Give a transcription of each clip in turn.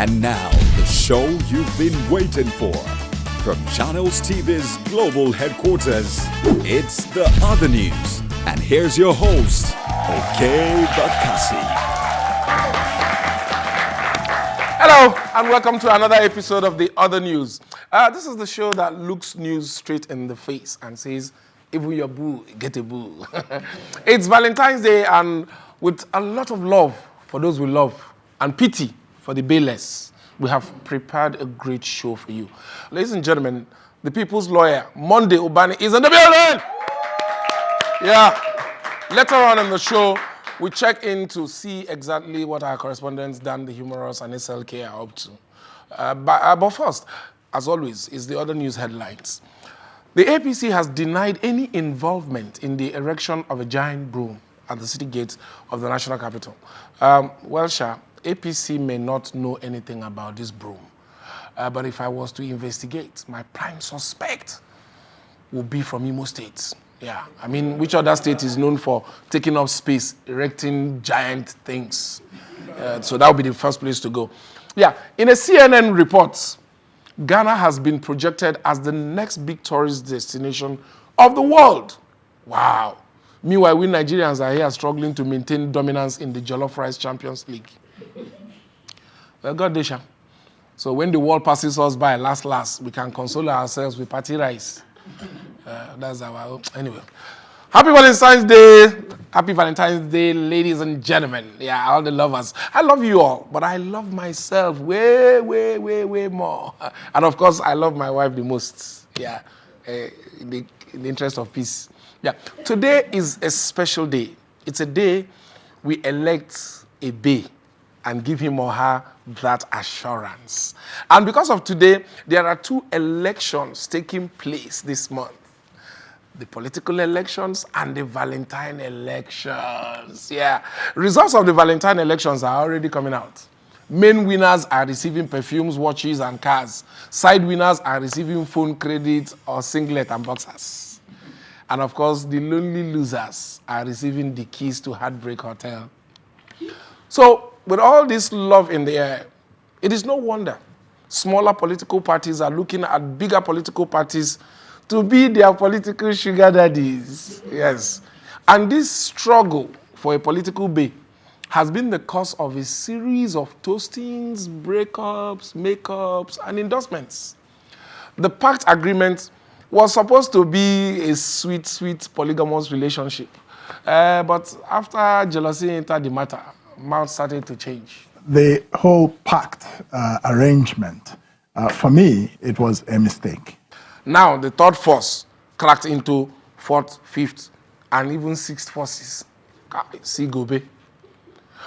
And now, the show you've been waiting for. From Channels TV's global headquarters, it's The Other News. And here's your host, Okey Bakassi. Hello, and welcome to another episode of The Other News. This is the show that looks news straight in the face and says, if we your boo, get a boo. It's Valentine's Day, and with a lot of love for those we love and pity for the bayless, we have prepared a great show for you. Ladies and gentlemen, the people's lawyer, Monday Ubani, is in the building! Yeah. Later on in the show, we check in to see exactly what our correspondents, Dan, the Humorous, and SLK are up to. But first, as always, is the other news headlines. The APC has denied any involvement in the erection of a giant broom at the city gates of the national capital. APC may not know anything about this broom. But if I was to investigate, my prime suspect would be from Imo State. Yeah, I mean, which other state is known for taking up space, erecting giant things? So that would be the first place to go. Yeah, in a CNN report, Ghana has been projected as the next big tourist destination of the world. Wow. Meanwhile, we Nigerians are here struggling to maintain dominance in the Jollof Rice Champions League. Well, God, Desha. So when the world passes us by, last, we can console ourselves with party rice. That's our anyway. Happy Valentine's Day. Happy Valentine's Day, ladies and gentlemen. Yeah, all the lovers. I love you all, but I love myself way more. And of course, I love my wife the most. Yeah, in the interest of peace. Yeah, today is a special day. It's a day we elect a bae and give him or her that assurance. And because of today, there are two elections taking place this month. The political elections and the Valentine elections. Yeah. Results of the Valentine elections are already coming out. Main winners are receiving perfumes, watches, and cars. Side winners are receiving phone credit or singlet and boxers. And of course, the lonely losers are receiving the keys to Heartbreak Hotel. So, with all this love in the air, it is no wonder smaller political parties are looking at bigger political parties to be their political sugar daddies. Yes. And this struggle for a political bae has been the cause of a series of toastings, breakups, makeups, and endorsements. The pact agreement was supposed to be a sweet polygamous relationship. But after jealousy entered the matter, mouths started to change. The whole pact arrangement, for me, it was a mistake. Now, the third force cracked into fourth, fifth, and even sixth forces. See Gobe.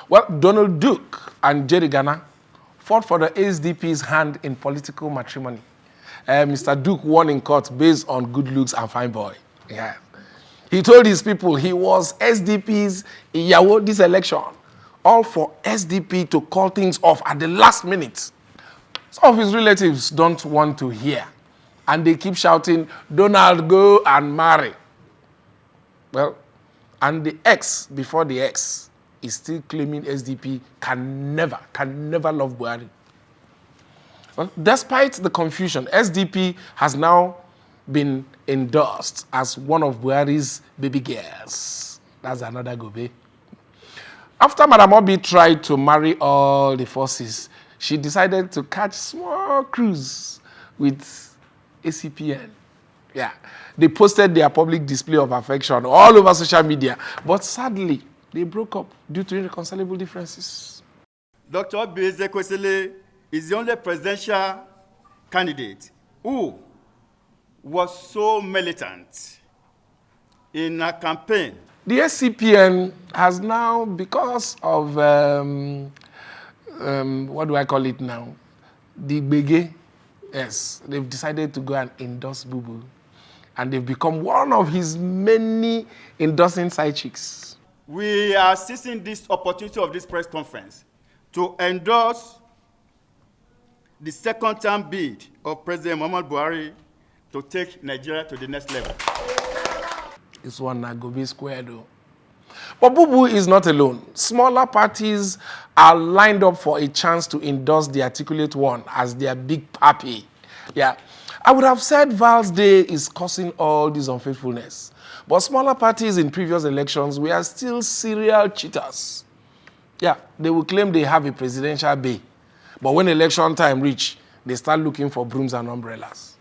Well, Donald Duke and Jerry Ghana fought for the SDP's hand in political matrimony. Mr. Duke won in court based on good looks and fine boy. Yeah. He told his people he was SDP's Iyawo this election, all for SDP to call things off at the last minute. Some of his relatives don't want to hear. And they keep shouting, Donald, go and marry. Well, and the ex before the ex is still claiming SDP can never love Buhari. Well, despite the confusion, SDP has now been endorsed as one of Buhari's baby girls. That's another Gobe. After Madam Obi tried to marry all the forces, she decided to catch small cruise with ACPN. Yeah. They posted their public display of affection all over social media. But sadly, they broke up due to irreconcilable differences. Dr. Obeze Kwesile is the only presidential candidate who was so militant in a campaign. The SCPN has now, because of, what do I call it now? The Bege. Yes, they've decided to go and endorse Boo-Boo. And they've become one of his many endorsing side chicks. We are seizing this opportunity of this press conference to endorse the second-term bid of President Muhammadu Buhari to take Nigeria to the next level. This one na go be square though. But Boo Boo is not alone. Smaller parties are lined up for a chance to endorse the Articulate One as their big papi. Yeah. I would have said Val's Day is causing all this unfaithfulness. But smaller parties in previous elections were still serial cheaters. Yeah, they will claim they have a presidential bay. But when election time reach, they start looking for brooms and umbrellas.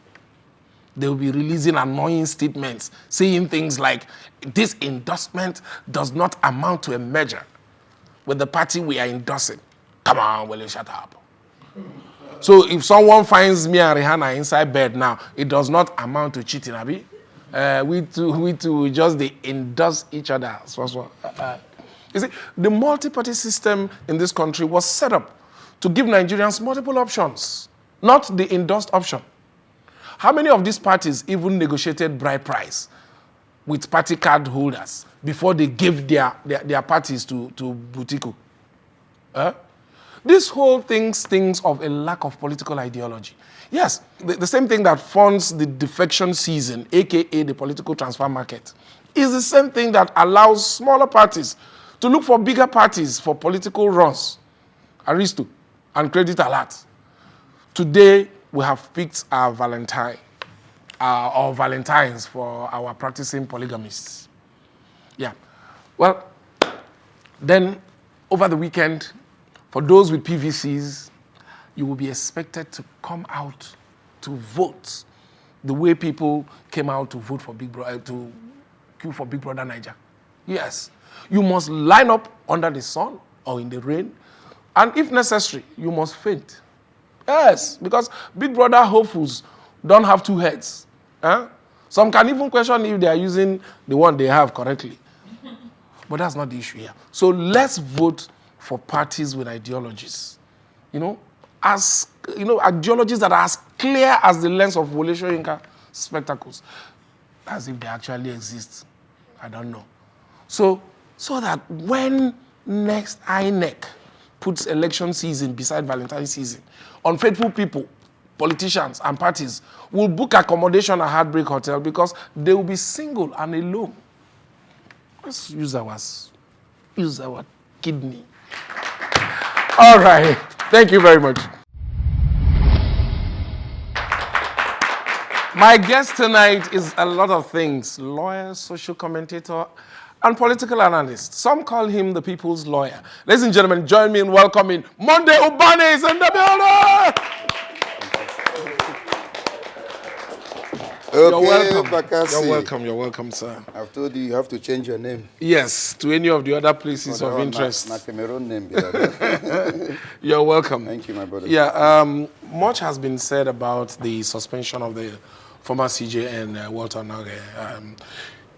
They will be releasing annoying statements, saying things like, this endorsement does not amount to a merger with the party we are endorsing. Come on, will you shut up? So if someone finds me and Rihanna inside bed now, it does not amount to cheating, Abi. We two just they endorse each other. You see, the multi-party system in this country was set up to give Nigerians multiple options, not the endorsed option. How many of these parties even negotiated bride price with party card holders before they gave their parties to Butiku? This whole thing stinks of a lack of political ideology. Yes, the same thing that funds the defection season, aka the political transfer market, is the same thing that allows smaller parties to look for bigger parties for political runs. Aristo and Credit Alert. Today, we have picked our Valentine, or Valentines for our practicing polygamists. Yeah. Well, then over the weekend, for those with PVCs, you will be expected to come out to vote the way people came out to vote for Big Brother, to queue for Big Brother Niger. Yes. You must line up under the sun or in the rain, and if necessary, you must faint. Yes, because Big Brother hopefuls don't have two heads. Some can even question if they are using the one they have correctly. But that's not the issue here. So let's vote for parties with ideologies. Ideologies that are as clear as the lens of Wole Soyinka spectacles. As if they actually exist. I don't know. So that when next INEC puts election season beside Valentine season, unfaithful people, politicians, and parties will book accommodation at Heartbreak Hotel because they will be single and alone. Let's use our kidney. All right. Thank you very much. My guest tonight is a lot of things: lawyer, social commentator, and political analyst. Some call him the people's lawyer. Ladies and gentlemen, join me in welcoming Monday Ubani is in the building. Okey Bakassi. You're welcome, sir. I've told you have to change your name. Yes, to any of the other places of interest. My Cameroon name. You're welcome. Thank you, my brother. Yeah, much has been said about the suspension of the former CJ and Walter Nage.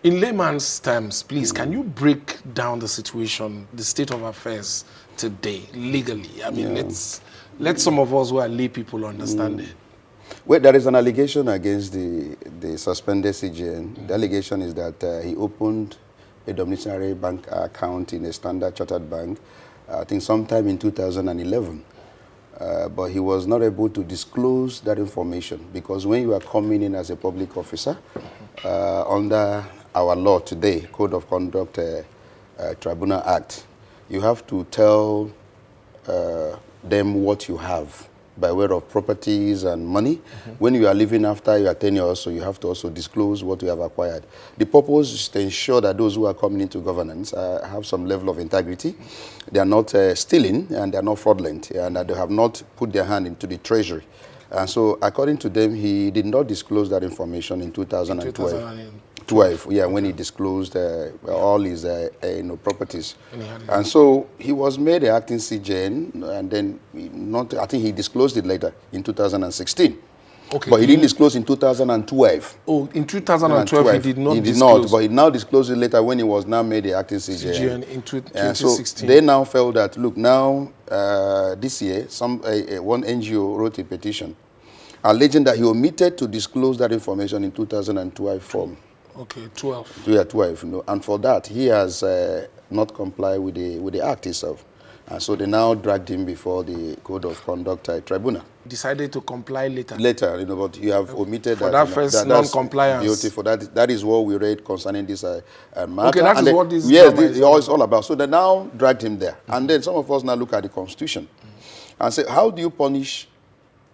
In layman's terms, please, can you break down the situation, the state of affairs today, legally? I mean, let some of us who are lay people understand it. Well, there is an allegation against the suspended CGN. The allegation is that he opened a domiciliary bank account in a Standard Chartered bank, I think sometime in 2011. But he was not able to disclose that information because when you are coming in as a public officer, under our law today, Code of Conduct Tribunal Act, you have to tell them what you have by way of properties and money. When you are living after your tenure also, you have to also disclose what you have acquired. The purpose is to ensure that those who are coming into governance have some level of integrity. They are not stealing and they are not fraudulent and that they have not put their hand into the treasury. And so according to them, he did not disclose that information in 2012. Yeah, when he disclosed all his properties. And so he was made the acting CJN, and then I think he disclosed it later in 2016. Okay. But he didn't disclose in 2012. Oh, in 2012 he did not disclose. But he now disclosed it later when he was now made the acting CJN. In 2016. So they now felt that, look, now this year, one NGO wrote a petition alleging that he omitted to disclose that information in 2012 form. Okay, 12. Yeah, 12. And for that, he has not complied with the act itself. And so they now dragged him before the Code of Conduct Tribunal. Decided to comply later. Later, you know, but you have omitted for that. that first non-compliance. Beautiful. That is what we read concerning this matter. Okay, that is what this yes, is all about. So they now dragged him there. And then some of us now look at the Constitution and say, how do you punish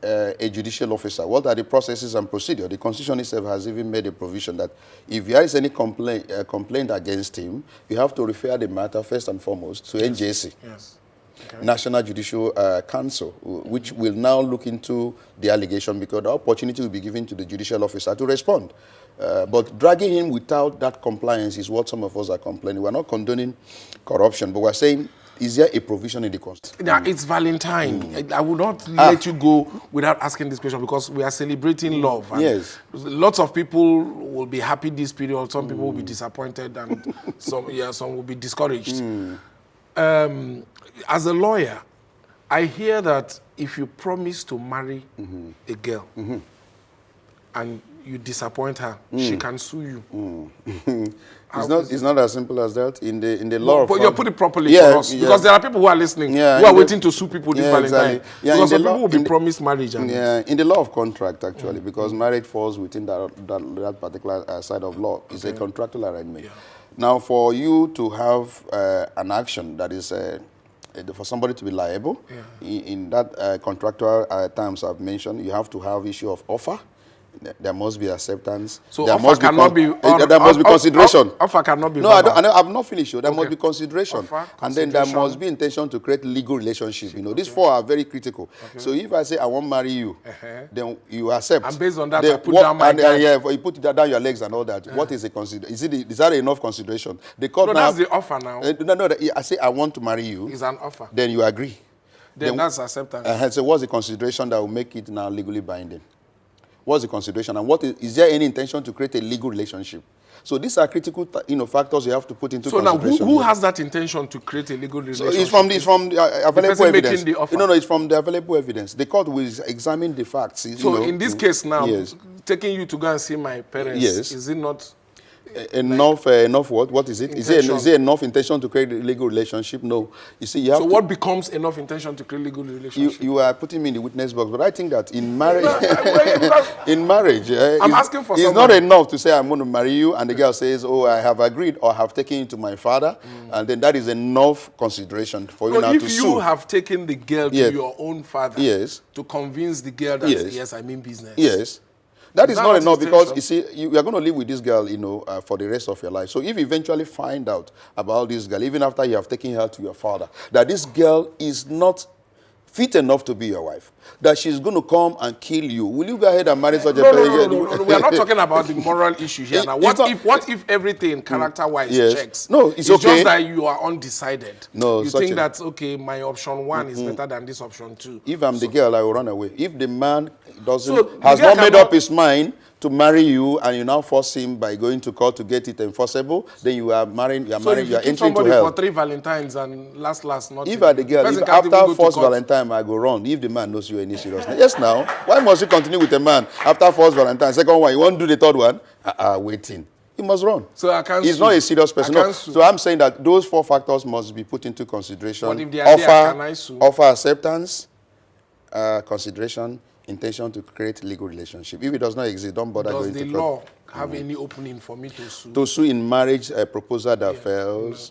a judicial officer? What are the processes and procedure? The Constitution itself has even made a provision that if there is any complaint against him, you have to refer the matter first and foremost to NJC. Yes. Okay. National Judicial Council, which will now look into the allegation because the opportunity will be given to the judicial officer to respond. But dragging him without that compliance is what some of us are complaining. We're not condoning corruption, but we're saying, is there a provision in the Constitution? Yeah, it's Valentine. I would not let you go without asking this question because we are celebrating love. And yes. Lots of people will be happy this period. Some people will be disappointed and some will be discouraged. As a lawyer, I hear that if you promise to marry a girl and you disappoint her, she can sue you. It's not as simple as that in the law. But you put it properly for us because there are people who are listening who are waiting to sue people this Valentine. Exactly. Yeah, because some people will be promised marriage. In the law of contract, actually, because marriage falls within that particular side of law. It's a contractual arrangement. Yeah. Now, for you to have an action that is for somebody to be liable, in that contractual terms I've mentioned, you have to have issue of offer. There must be acceptance. So there offer must cannot be there must be consideration. Offer cannot be. No, I've not finished. There must be consideration, offer, and then there must be intention to create legal relationship. You know, these four are very critical. So if I say I won't marry you, then you accept. And based on that, I put down my guard. You put down your legs and all that. What is a consideration? Is that enough consideration? The court no, now, that's the offer now. No. I say I want to marry you. It's an offer. Then you agree. Then that's acceptance. So what's the consideration that will make it now legally binding? What's the consideration, and is there any intention to create a legal relationship? So these are critical, factors you have to put into consideration. So now, who has that intention to create a legal relationship? So it's from the available evidence. The offer. No, it's from the available evidence. The court will examine the facts. So in this case now, taking you to go and see my parents, is it not enough what is it? Is it enough intention to create a legal relationship? No. You see, you have what becomes enough intention to create a legal relationship? You are putting me in the witness box, but I think that in marriage, I'm asking for it's not enough to say I'm going to marry you, and the girl says, "Oh, I have agreed or have taken you to my father," and then that is enough consideration for you now to sue. If you have taken the girl to your own father, to convince the girl that yes, I mean business. Yes. That is not enough because, you see, you are going to live with this girl, for the rest of your life. So if you eventually find out about this girl, even after you have taken her to your father, that this girl is not fit enough to be your wife, that she's going to come and kill you, will you go ahead and marry such a person? No. We are not talking about the moral issue here now. What if everything character-wise checks? No, it's okay. It's just that you are undecided. No, you think that, okay, my option 1 is better than this option 2. If I'm the girl, I will run away. If the man has not made up his mind to marry you, and you now force him by going to court to get it enforceable, then you are marrying, you are entering to hell. For 3 Valentines and last not. If I the girl, after first Valentine, I go run. If the man knows you any seriousness, yes. Now, why must you continue with a man after first Valentine, second one, you won't do the third one? Waiting. He must run. So I can't. He's not a serious person. No. So I'm saying that those 4 factors must be put into consideration. But if they are there, can I sue? Offer acceptance, consideration, intention to create legal relationship. If it does not exist, don't bother going to court. Does the law have any opening for me to sue? To sue in marriage, a proposal that fails,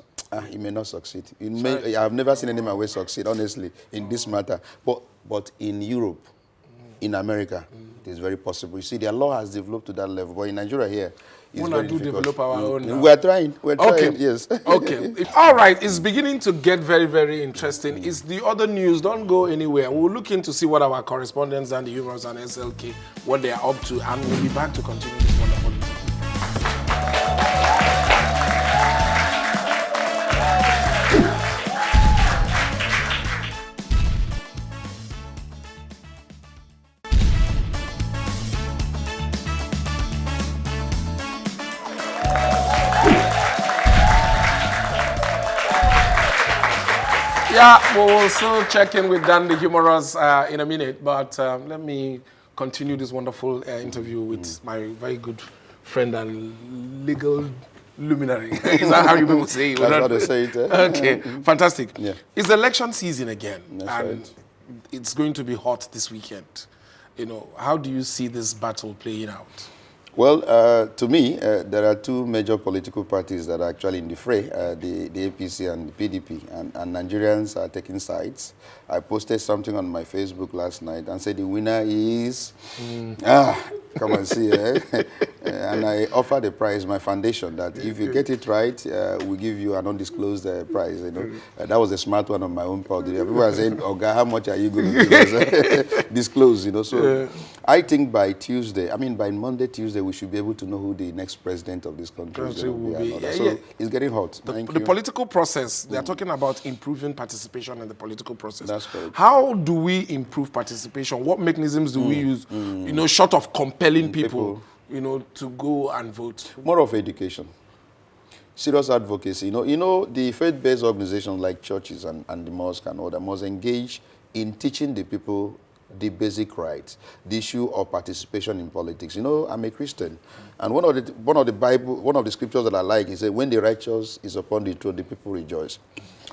he may not succeed. I have never seen any man way succeed, honestly, in this matter. But in Europe, in America, it is very possible. You see, their law has developed to that level. But in Nigeria here, it's very difficult. Develop our own now. We're trying, yes. Okay. All right, it's beginning to get very, very interesting. It's the other news. Don't go anywhere. We'll look in to see what our correspondents and the Humorous and SLK, what they are up to, and we'll be back to continue this wonderful interview. Yeah, we'll still check in with Dan the Humorous in a minute, but let me continue this wonderful interview with my very good friend and legal luminary. Is that how you people say it? That's how they say it. Okay, fantastic. Yeah. It's election season again, That's and right. it's going to be hot this weekend. You know, how do you see this battle playing out? Well, to me, there are two major political parties that are actually in the fray, the APC and the PDP, and Nigerians are taking sides. I posted something on my Facebook last night and said the winner is, come and see, and I offered a prize, my foundation, that if you get it right, we'll give you an undisclosed prize, you know. That was a smart one on my own part. People are saying, Oga, how much are you going to give us? Disclose, you know. So I think by Tuesday, by Monday, Tuesday, we should be able to know who the next president of this country is going to be. Yeah, so it's getting hot. The political process, they're talking about improving participation in the political process. That's correct. How do we improve participation? What mechanisms do we use, you know, short of compelling people, you know, to go and vote? More of education. Serious advocacy. You know, the faith-based organizations like churches and the mosque and all that must engage in teaching the people the basic rights, the issue of participation in politics. You know, I'm a Christian, and one of the scriptures that I like is that when the righteous is upon the throne, the people rejoice.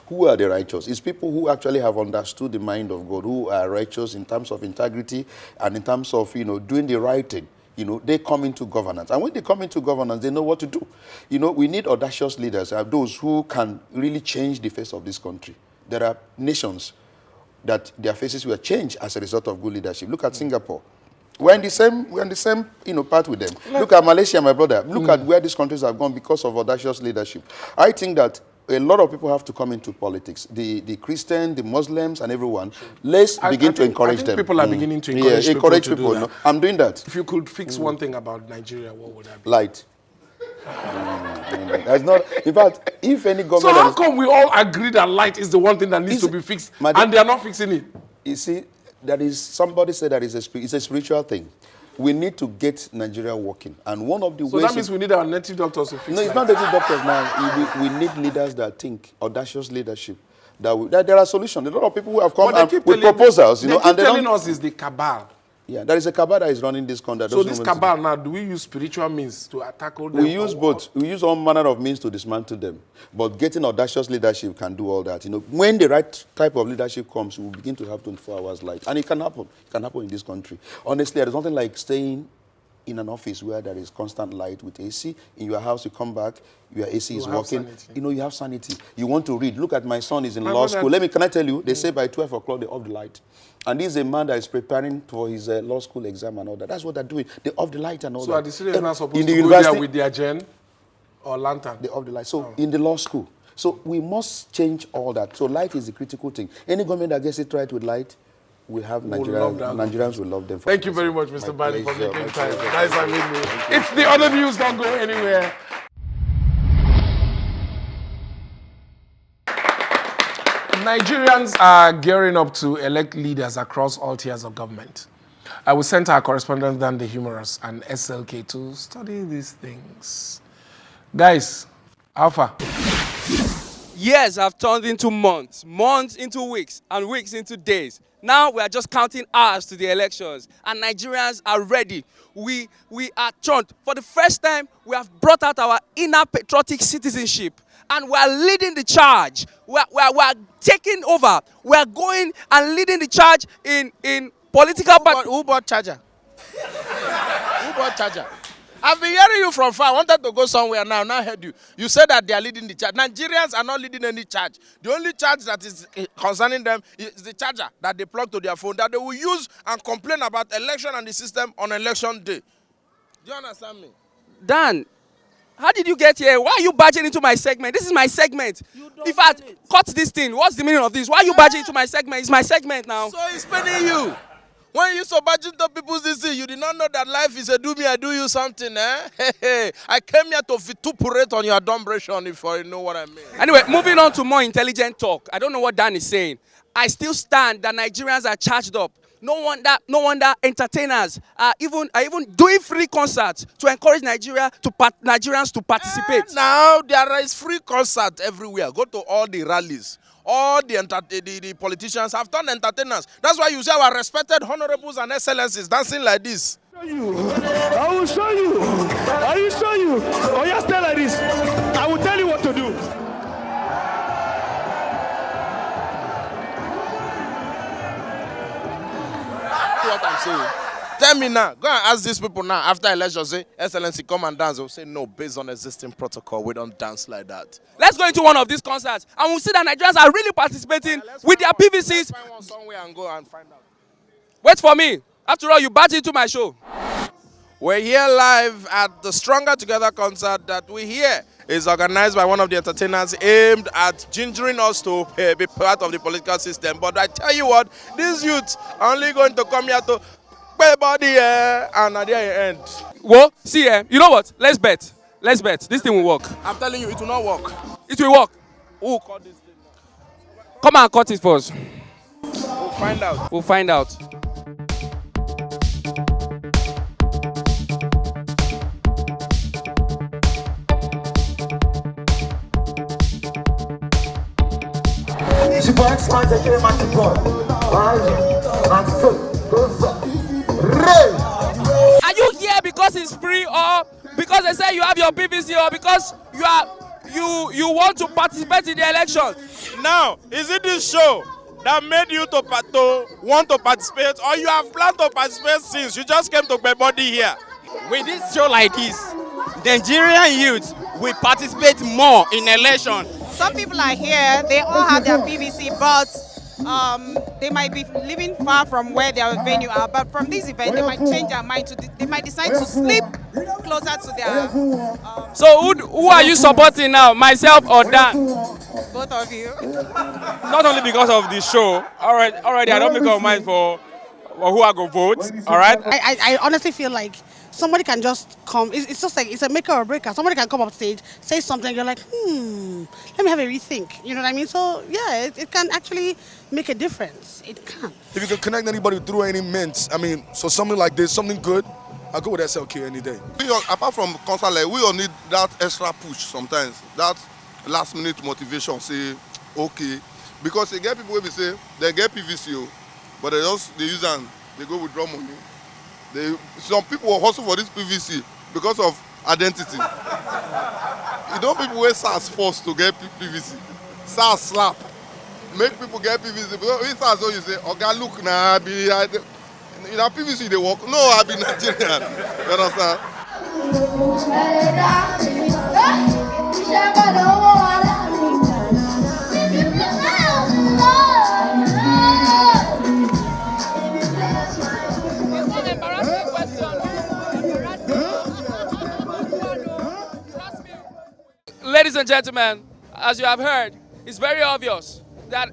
Who are the righteous? It's people who actually have understood the mind of God, who are righteous in terms of integrity and in terms of, you know, doing the right thing. You know, they come into governance. And when they come into governance, they know what to do. You know, we need audacious leaders, those who can really change the face of this country. There are nations that their faces were changed as a result of good leadership. Look at Singapore. We're in the same, you know, path with them. Look at Malaysia, my brother. Look at where these countries have gone because of audacious leadership. I think that a lot of people have to come into politics. The Christian, the Muslims, and everyone. Let's begin to encourage them. People are beginning to encourage people. You know. I'm doing that. If you could fix one thing about Nigeria, what would that be? Light. That's not. In fact, if any government. So how come we all agree that light is the one thing that needs to be fixed, and they are not fixing it? You see, somebody said that it's a spiritual thing. We need to get Nigeria working, and one of the ways. So that means we need our native doctors to fix. No, it's not native doctors now. We need leaders that think, audacious leadership. That there are solutions. A lot of people who have come with proposals, you know, and they're telling us is the cabal. Yeah, there is a cabal that is running this country. So this cabal now, do we use spiritual means to tackle them? We use both. We use all manner of means to dismantle them. But getting audacious leadership can do all that. You know, when the right type of leadership comes, we will begin to have 24 hours light. And it can happen. It can happen in this country. Honestly, there's nothing like staying in an office where there is constant light with AC. In your house, you come back, your AC is working. Sanity. You know, you have sanity. You want to read. Look at my son is in law school. Can I tell you, they say by 12 o'clock they off the light. And this is a man that is preparing for his law school exam and all that. That's what they're doing. They off the light and all that. So are the students not supposed in to the go there with their gen or lantern? They off the light. So in the law school. So we must change all that. So light is the critical thing. Any government that gets it right with light, we have Nigerians will love them. Thank you very much, Mr. Barr, for making time. Nice having me. It's the other news. Don't go anywhere. Nigerians are gearing up to elect leaders across all tiers of government. I will send our correspondent, Dan the Humorous, and SLK to study these things. Guys, how far? Years have turned into months, months into weeks, and weeks into days. Now we are just counting hours to the elections, and Nigerians are ready. We are turned. For the first time, we have brought out our inner patriotic citizenship, and we are leading the charge. We are taking over. We are going and leading the charge in political... Who bought charger? Who bought charger? I've been hearing you from far. I wanted to go somewhere now. Now I heard you. You said that they are leading the charge. Nigerians are not leading any charge. The only charge that is concerning them is the charger that they plug to their phone that they will use and complain about election and the system on election day. Do you understand me? Dan, how did you get here? Why are you barging into my segment? This is my segment. If I cut this thing, what's the meaning of this? Why are you barging into my segment? It's my segment now. So it's paying you. When you so barging to people's disease, you did not know that life is a do me, I do you something, eh? Hey, I came here to vituperate on your adumbration, if you know what I mean. Anyway, moving on to more intelligent talk. I don't know what Dan is saying. I still stand that Nigerians are charged up. No wonder entertainers are even doing free concerts to encourage Nigerians to participate. Now there is free concert everywhere. Go to all the rallies. all the politicians have turned entertainers. That's why you see our respected honorables and excellencies dancing like this. I will show you. I will show you. Oh, yeah, stay like this. I will tell you what to do. What I'm saying. Tell me now. Go and ask these people now. After election, say, Excellency, come and dance. They'll say, no, based on existing protocol, we don't dance like that. Let's go into one of these concerts and we'll see that Nigerians are really participating with their PVCs. Let's find one somewhere and go and find out. Wait for me. After all, you batch into my show. We're here live at the Stronger Together concert that we hear is organized by one of the entertainers aimed at gingering us to be part of the political system. But I tell you what, these youths are only going to come here to pay body and at the end. Whoa, see, you know what? Let's bet. Let's bet. This thing will work. I'm telling you, it will not work. It will work. Who caught this thing? Come and cut it first. We'll find out. We'll find out. Are you here because it's free or because they say you have your PVC or because you want to participate in the election? Now, is it this show that made you to want to participate, or you have planned to participate since you just came to Bebody here? With this show like this, Nigerian youth will participate more in election. Some people are here, they all have their PVC, but they might be living far from where their venue are. But from this event, they might change their mind. They might decide to sleep closer to their... So who are you supporting now, myself or Dan? Both of you. Not only because of the show, already I don't make up mind for who I go vote, all right? I honestly feel like somebody can just come, it's just like, it's a maker or breaker. Somebody can come up stage, say something, you're like, let me have a rethink. You know what I mean? So, yeah, it can actually make a difference. It can. If you can connect anybody through any means, I mean, so something like this, something good, I'll go with SLK any day. Apart from concert, like, we all need that extra push sometimes, that last-minute motivation, say, okay. Because they get people where we say, they get PVC, but they use and they go withdraw money. Some people will hustle for this PVC because of identity. You know, people wear SARS forced to get PVC. SARS slap. Make people get PVC. Because if SARS, so you say, okay, look, nah, in our PVC they work. No, I be Nigerian. You understand? Ladies and gentlemen, as you have heard, it's very obvious that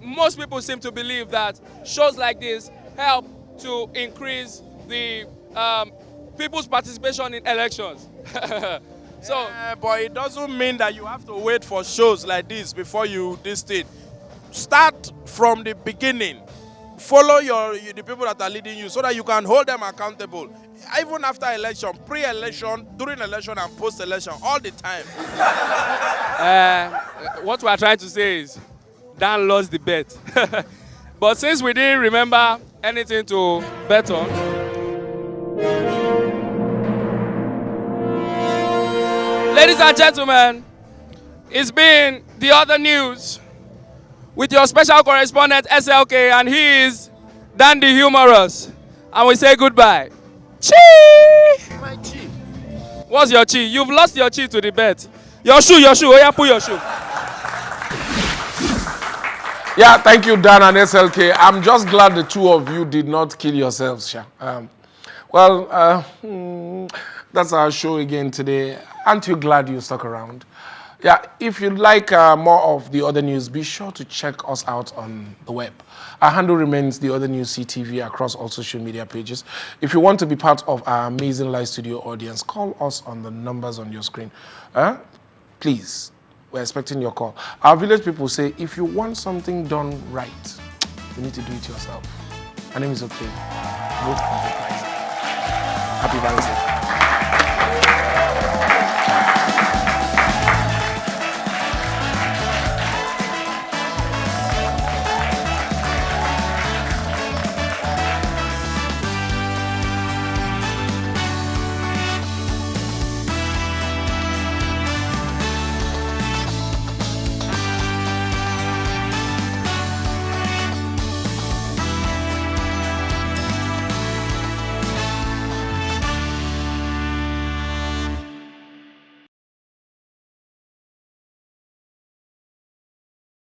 most people seem to believe that shows like this help to increase the people's participation in elections. So, but it doesn't mean that you have to wait for shows like this before you this thing. Start from the beginning. Follow the people that are leading you so that you can hold them accountable. Even after election, pre-election, during election, and post-election, all the time. What we are trying to say is, Dan lost the bet. But since we didn't remember anything to bet on, ladies and gentlemen, it's been the other news with your special correspondent, SLK, and he is Dan the Humorous. And we say goodbye. Chi! My chi. What's your chi? You've lost your chi to the bet. Your shoe. Oh yeah, pull your shoe. Yeah, thank you, Dan and SLK. I'm just glad the two of you did not kill yourselves, Sha. That's our show again today. Aren't you glad you stuck around? Yeah, if you'd like more of the other news, be sure to check us out on the web. Our handle remains The Other News CTV across all social media pages. If you want to be part of our amazing live studio audience, call us on the numbers on your screen. Please, we're expecting your call. Our village people say, if you want something done right, you need to do it yourself. My name is Okey. Happy Valentine.